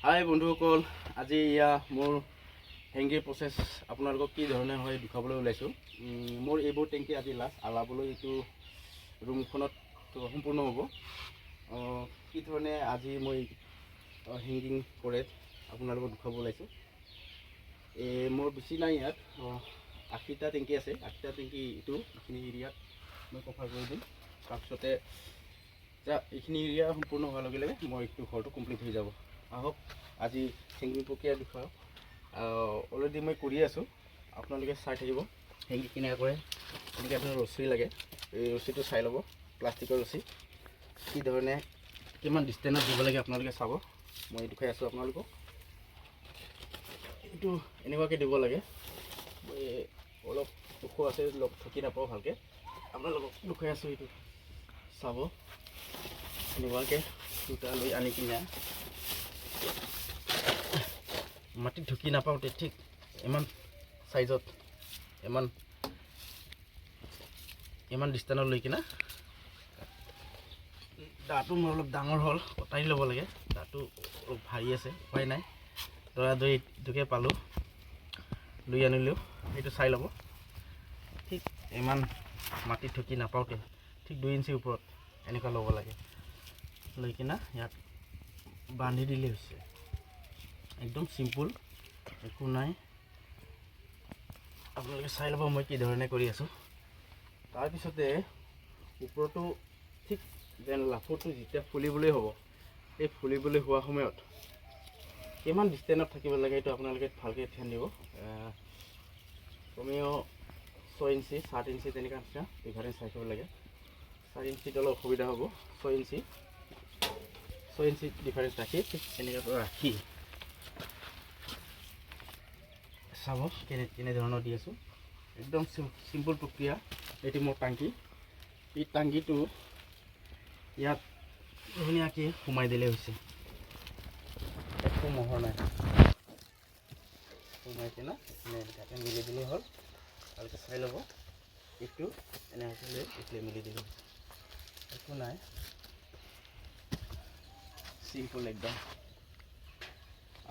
হাই বন্ধুসকল, আজি মোৰ হেংগিৰ প্ৰচেছ আপোনালোকক কি ধৰণে হয় দেখাবলৈ ওলাইছোঁ। মোৰ এইবোৰ টেংকি আজি লাষ্ট আলাবলৈ এইটো ৰুমখনত সম্পূৰ্ণ হ'ব। কি ধৰণে আজি মই হেংগিং কৰে আপোনালোকক দেখাব ওলাইছোঁ। মোৰ বেছি নাই, ইয়াত 80টা টেংকি আছে। 80টা টেংকি এইখিনি এৰিয়াত মই কভাৰ কৰি দিম। তাৰপিছতে এইখিনি এৰিয়া সম্পূৰ্ণ হোৱাৰ লগে লগে মই এইটো ঘৰটো কমপ্লিট হৈ যাব। আহক আজি হেংগিং প্ৰক্ৰিয়া দেখুৱাওঁ। অলৰেডি মই কৰি আছোঁ, আপোনালোকে চাই থাকিব। হেংগিং কেনেকৈ কৰে, এনেকৈ আপোনাৰ ৰছী লাগে, এই ৰছীটো চাই ল'ব। প্লাষ্টিকৰ ৰছী কি ধৰণে কিমান ডিষ্টেঞ্চত দিব লাগে আপোনালোকে চাব। মই দেখুৱাই আছোঁ আপোনালোকক। এইটো এনেকুৱাকৈ দিব লাগে। অলপ ওখ আছে, লগ ঢুকি নাপাওঁ ভালকৈ, আপোনালোকক দেখুৱাই আছোঁ। এইটো চাব, এনেকুৱাকৈ দুটা লৈ আনি কিনে মাটিত ঢুকি নাপাওঁতে ঠিক ইমান চাইজত ইমান ডিষ্টেঞ্চত লৈ কিনে দাটো মোৰ অলপ ডাঙৰ হ'ল, কটাই ল'ব লাগে। দাটো অলপ ভাৰী আছে, উপায় নাই। দৌৰা-দৌৰি এইটোকে পালোঁ, লৈ আনিলোঁ। সেইটো চাই ল'ব। ঠিক ইমান মাটিত ঢুকি নাপাওঁতে ঠিক 2 ইঞ্চি ওপৰত এনেকুৱা ল'ব লাগে। লৈ কিনে ইয়াত বান্ধি দিলে হৈছে। একদম চিম্পুল, একো নাই। আপোনালোকে চাই ল'ব মই কি ধৰণে কৰি আছোঁ। তাৰপিছতে ওপৰতো ঠিক যেন লাফুটো যেতিয়া ফুলিবলৈ হ'ব, এই ফুলিবলৈ হোৱা সময়ত কিমান ডিষ্টেঞ্চত থাকিব লাগে এইটো আপোনালোকে ভালকৈ ধ্যান দিব। কমেও 6 ইঞ্চি 7 ইঞ্চি তেনেকুৱা নিচিনা ডিফাৰেঞ্চ ৰাখিব লাগে। 4 ইঞ্চিত অলপ অসুবিধা হ'ব। 6 ইঞ্চি ডিফাৰেঞ্চ ৰাখি ঠিক এনেকৈ ৰাখি চাব কেনেধৰণৰ দি আছোঁ। একদম চিম্পুল প্ৰক্ৰিয়া। এইটো মোৰ টাংকি। এই টাংকিটো ইয়াত ধুনীয়াকৈ সোমাই দিলে হৈছে। একো মহৰ নাই, সোমাই কিনে এনেকৈ মিলি দিলেই হ'ল। ভালকৈ চাই ল'ব। এইটো এনেকৈ এইটোৱে মিলি দিলোঁ, একো নাই, চিম্পুল একদম।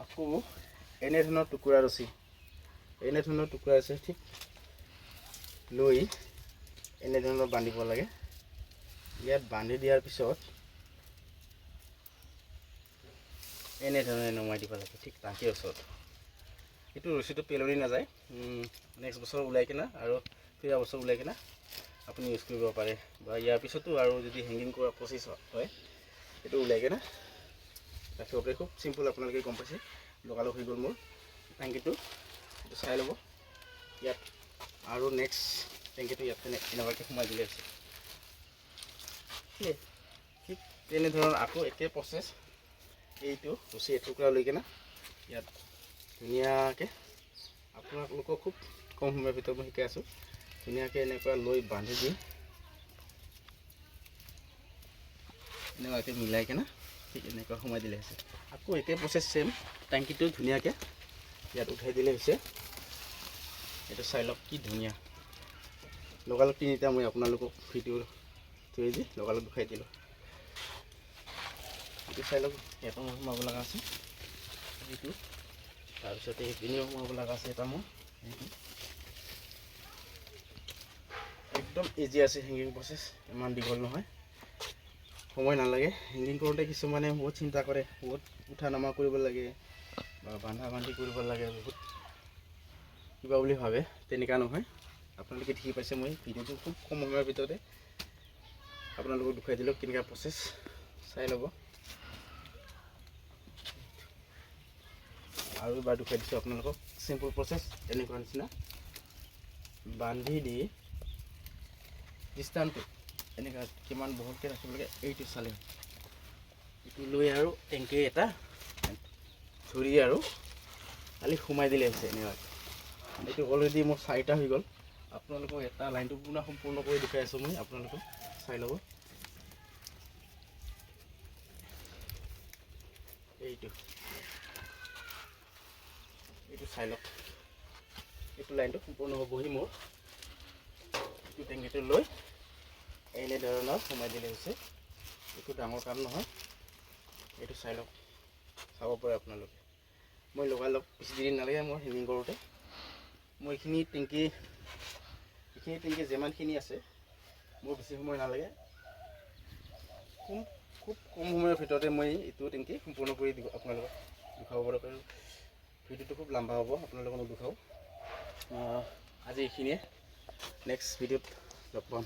আকৌ এনেধৰণৰ টুকুৰা ৰছী, এনেধৰণৰ টুকুৰা আছে, ঠিক লৈ এনেধৰণৰ বান্ধিব লাগে। ইয়াত বান্ধি দিয়াৰ পিছত এনেধৰণে নমাই দিব লাগে, ঠিক টাংকিৰ ওচৰত। এইটো ৰছীটো পেলনি নাযায়। নেক্সট বছৰ ওলাই কিনে আৰু ফিৰা বছৰ ওলাই কিনে আপুনি ইউজ কৰিব পাৰে, বা ইয়াৰ পিছতো আৰু যদি হেংগিং কৰা প্ৰচেছ হয় এইটো ওলাই কিনে ৰাখিব পাৰে। খুব চিম্পুল, আপোনালোকে গম পাইছে। লগালগ হৈ গ'ল মোৰ টাংকিটো। এইটো চাই ল'ব। ইয়াত আৰু নেক্সট টেংকিটো ইয়াত এনেকুৱাকৈ সোমাই দিলে হৈছে। ঠিক তেনেধৰণৰ আকৌ একে প্ৰচেছ। এইটো ৰছী এটুকুৰা লৈ কিনে ইয়াত ধুনীয়াকৈ, আপোনালোকক খুব কম সময়ৰ ভিতৰত মই শিকাই আছোঁ। ধুনীয়াকৈ এনেকুৱা লৈ বান্ধি দি এনেকুৱাকৈ মিলাই কিনে ঠিক এনেকুৱা সোমাই দিলে হৈছে। আকৌ একে প্ৰচেছ চেম। টাংকিটো ধুনীয়াকৈ ইয়াত উঠাই দিলে হৈছে। এইটো চাই লওক কি ধুনীয়া। লগালগ 3টা মই আপোনালোকক ভিডিঅ' থৈ দি লগালগ দেখাই দিলোঁ। এইটো চাই লওক, এটা মোৰ সোমাব লগা আছে, এইটো। তাৰপিছতে এইপিনেও সোমাব লগা আছে এটা মোৰ। এইটো একদম ইজি আছে হেংগিং প্ৰচেছ, ইমান দীঘল নহয়, সময় নালাগে। হেংগিং কৰোঁতে কিছুমানে বহুত চিন্তা কৰে, বহুত উঠা নমা কৰিব লাগে বা বান্ধা বান্ধি কৰিব লাগে, বহুত কিবা বুলি ভাবে। তেনেকুৱা নহয়। আপোনালোকে দেখি পাইছে, মই ভিডিঅ'টো খুব কম সময়ৰ ভিতৰতে আপোনালোকক দেখুৱাই দিলোঁ কেনেকুৱা প্ৰচেছ। চাই ল'ব। আৰু এবাৰ দেখুৱাই দিছোঁ আপোনালোকক। চিম্পুল প্ৰচেছ, এনেকুৱা নিচিনা বান্ধি দি ডিষ্টেঞ্চটো এনেকুৱা কিমান বহলকৈ ৰাখিব লাগে এইটো চালে। এইটো লৈ আৰু টেংকি এটা ধৰি আৰু খালি সোমাই দিলে হৈছে এনেকুৱা। এইটো অলৰেডি মোৰ 4টা হৈ গ'ল। আপোনালোকক এটা লাইনটো পুনৰ সম্পূৰ্ণ কৰি দেখুৱাই আছোঁ মই, আপোনালোকক চাই ল'ব। এইটো চাই লওক। এইটো লাইনটো সম্পূৰ্ণ হ'বহি মোৰ। এইটো টেংকিটো লৈ এনেধৰণৰ সোমাই দিলে হৈছে। একো ডাঙৰ কাম নহয়। এইটো চাই লওক। চাব পাৰে আপোনালোকে। মই লগালগ বেছি দেৰি নালাগে মোৰ হেঙিং কৰোঁতে। মই এইখিনি টেংকি যিমানখিনি আছে মোৰ বেছি সময় নালাগে। খুব কম সময়ৰ ভিতৰতে মই এইটো টেংকি সম্পূৰ্ণ কৰি আপোনালোকক দেখুৱাব পাৰোঁ। ভিডিঅ'টো খুব লম্বা হ'ব, আপোনালোকক নেদেখাওঁ। আজি এইখিনিয়ে, নেক্সট ভিডিঅ'ত লগ পাম।